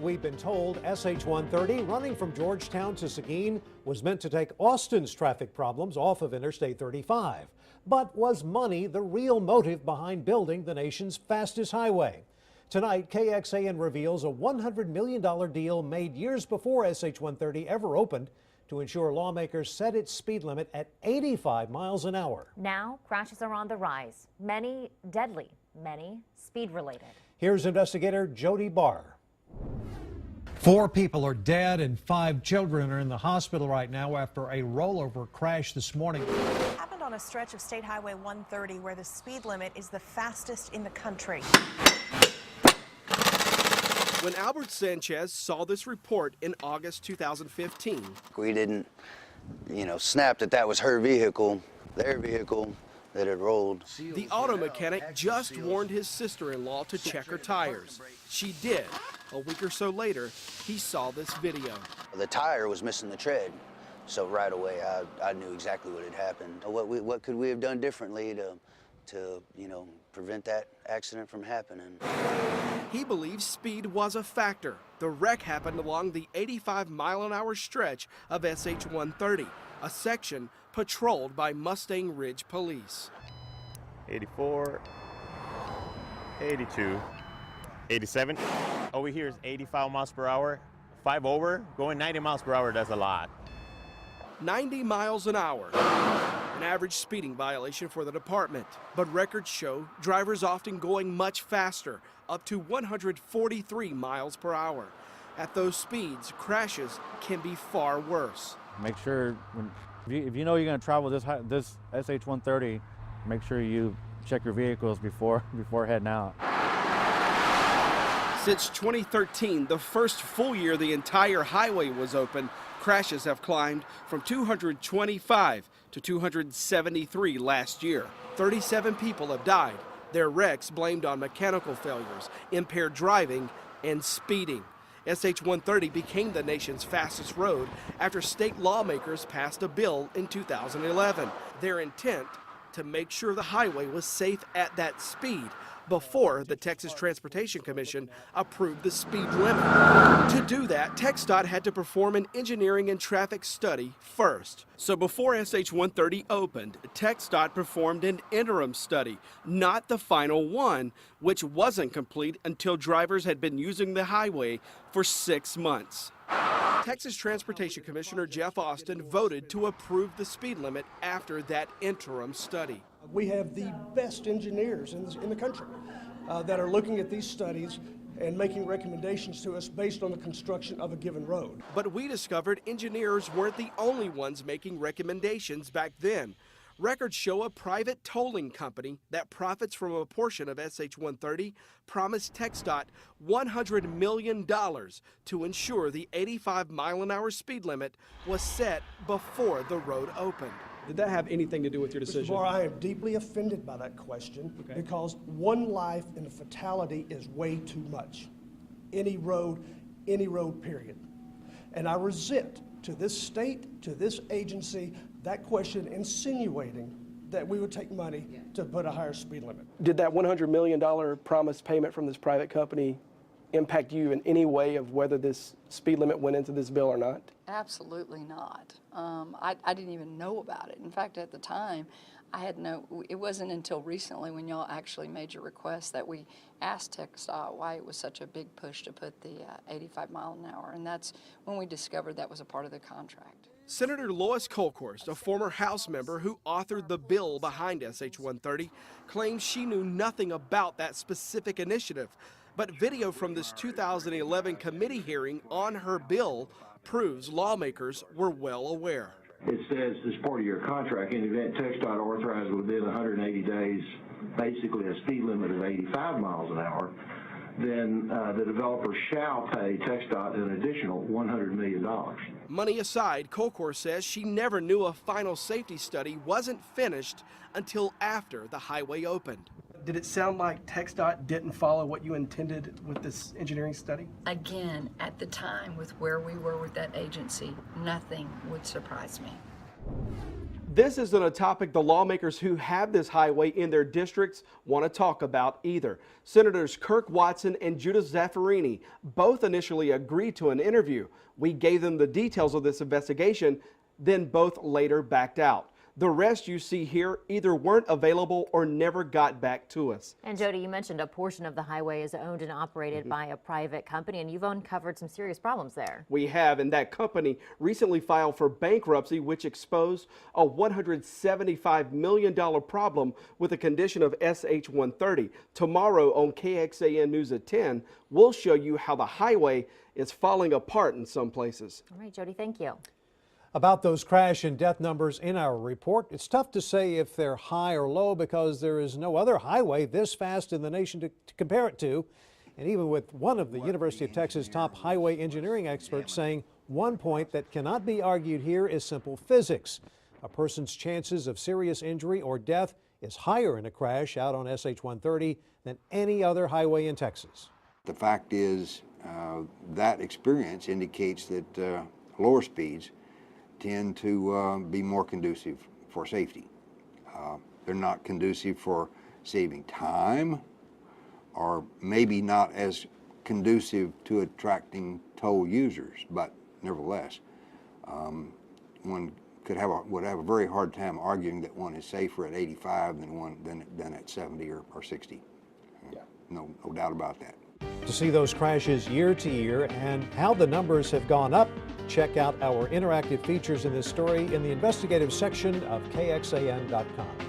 we've been told, SH-130 running from Georgetown to Seguin was meant to take Austin's traffic problems off of Interstate 35. But was money the real motive behind building the nation's fastest highway? Tonight, KXAN reveals a $100 million deal made years before SH-130 ever opened to ensure lawmakers set its speed limit at 85 miles an hour. Now, crashes are on the rise, many deadly, many speed-related. Here's investigator Jody Barr. 4 people are dead and 5 children are in the hospital right now after a rollover crash this morning. It happened on a stretch of State Highway 130 where the speed limit is the fastest in the country. When Albert Sanchez saw this report in August 2015. We didn't, snap that was her vehicle, their vehicle, that had rolled. The auto mechanic just warned his sister-in-law to check her tires. She did. A week or so later, he saw this video. The tire was missing the tread, so right away I knew exactly what had happened. What could we have done differently to prevent that accident from happening? He believes speed was a factor. The wreck happened along the 85-mile-an-hour stretch of SH-130, a section patrolled by Mustang Ridge police. 84, 82, 87. Over here is 85 miles per hour. 5 over, going 90 miles per hour, that's a lot. 90 miles an hour. An average speeding violation for the department. But records show drivers often going much faster, up to 143 miles per hour. At those speeds, crashes can be far worse. Make sure, if you know you're going to travel this SH-130, make sure you check your vehicles before heading out. Since 2013, the first full year the entire highway was open, crashes have climbed from 225 to 273 last year. 37 people have died, their wrecks blamed on mechanical failures, impaired driving, and speeding. SH-130 became the nation's fastest road after state lawmakers passed a bill in 2011. Their intent to make sure the highway was safe at that speed before the Texas Transportation Commission approved the speed limit. To do that, TxDOT had to perform an engineering and traffic study first. So before SH-130 opened, TxDOT performed an interim study, not the final one, which wasn't complete until drivers had been using the highway for 6 months. Texas Transportation Commissioner Jeff Austin voted to approve the speed limit after that interim study. We have the best engineers in the country that are looking at these studies and making recommendations to us based on the construction of a given road. But we discovered engineers weren't the only ones making recommendations back then. Records show a private tolling company that profits from a portion of SH-130 promised TxDOT $100 million to ensure the 85-mile-an-hour speed limit was set before the road opened. Did that have anything to do with your decision? Mr. Barr, I am deeply offended by that question because one life in a fatality is way too much. Any road, period. And I resent to this state, to this agency, that question insinuating that we would take money to put a higher speed limit. Did that $100 million promised payment from this private company impact you in any way of whether this speed limit went into this bill or not? Absolutely not. I didn't even know about it. In fact, at the time, it wasn't until recently when y'all actually made your request that we asked TxDOT why it was such a big push to put the 85 mile an hour, and that's when we discovered that was a part of the contract. Senator Lois Kolkhorst, a former House member who authored the bill behind SH-130, claims she knew nothing about that specific initiative. But video from this 2011 committee hearing on her bill proves lawmakers were well aware. It says as part of your contract, in the event TxDOT authorizes within 180 days basically a speed limit of 85 miles an hour, then the developer shall pay TxDOT an additional $100 million. Money aside, Kolkhorst says she never knew a final safety study wasn't finished until after the highway opened. Did it sound like TxDOT didn't follow what you intended with this engineering study? Again, at the time with where we were with that agency, nothing would surprise me. This isn't a topic the lawmakers who have this highway in their districts want to talk about either. Senators Kirk Watson and Judith Zaffirini both initially agreed to an interview. We gave them the details of this investigation, then both later backed out. The rest you see here either weren't available or never got back to us. And Jody, you mentioned a portion of the highway is owned and operated by a private company, and you've uncovered some serious problems there. We have, and that company recently filed for bankruptcy, which exposed a $175 million problem with the condition of SH 130. Tomorrow on KXAN News at 10, we'll show you how the highway is falling apart in some places. All right, Jody, thank you. About those crash and death numbers in our report, it's tough to say if they're high or low because there is no other highway this fast in the nation to compare it to. And even with one of the University of Texas top highway engineering experts saying one point that cannot be argued here is simple physics. A person's chances of serious injury or death is higher in a crash out on SH 130 than any other highway in Texas. The fact is that experience indicates that lower speeds tend to be more conducive for safety. They're not conducive for saving time, or maybe not as conducive to attracting toll users, but nevertheless, one would have a very hard time arguing that one is safer at 85 than at 70 or 60. Yeah. No doubt about that. To see those crashes year to year and how the numbers have gone up, check out our interactive features in this story in the investigative section of KXAN.com.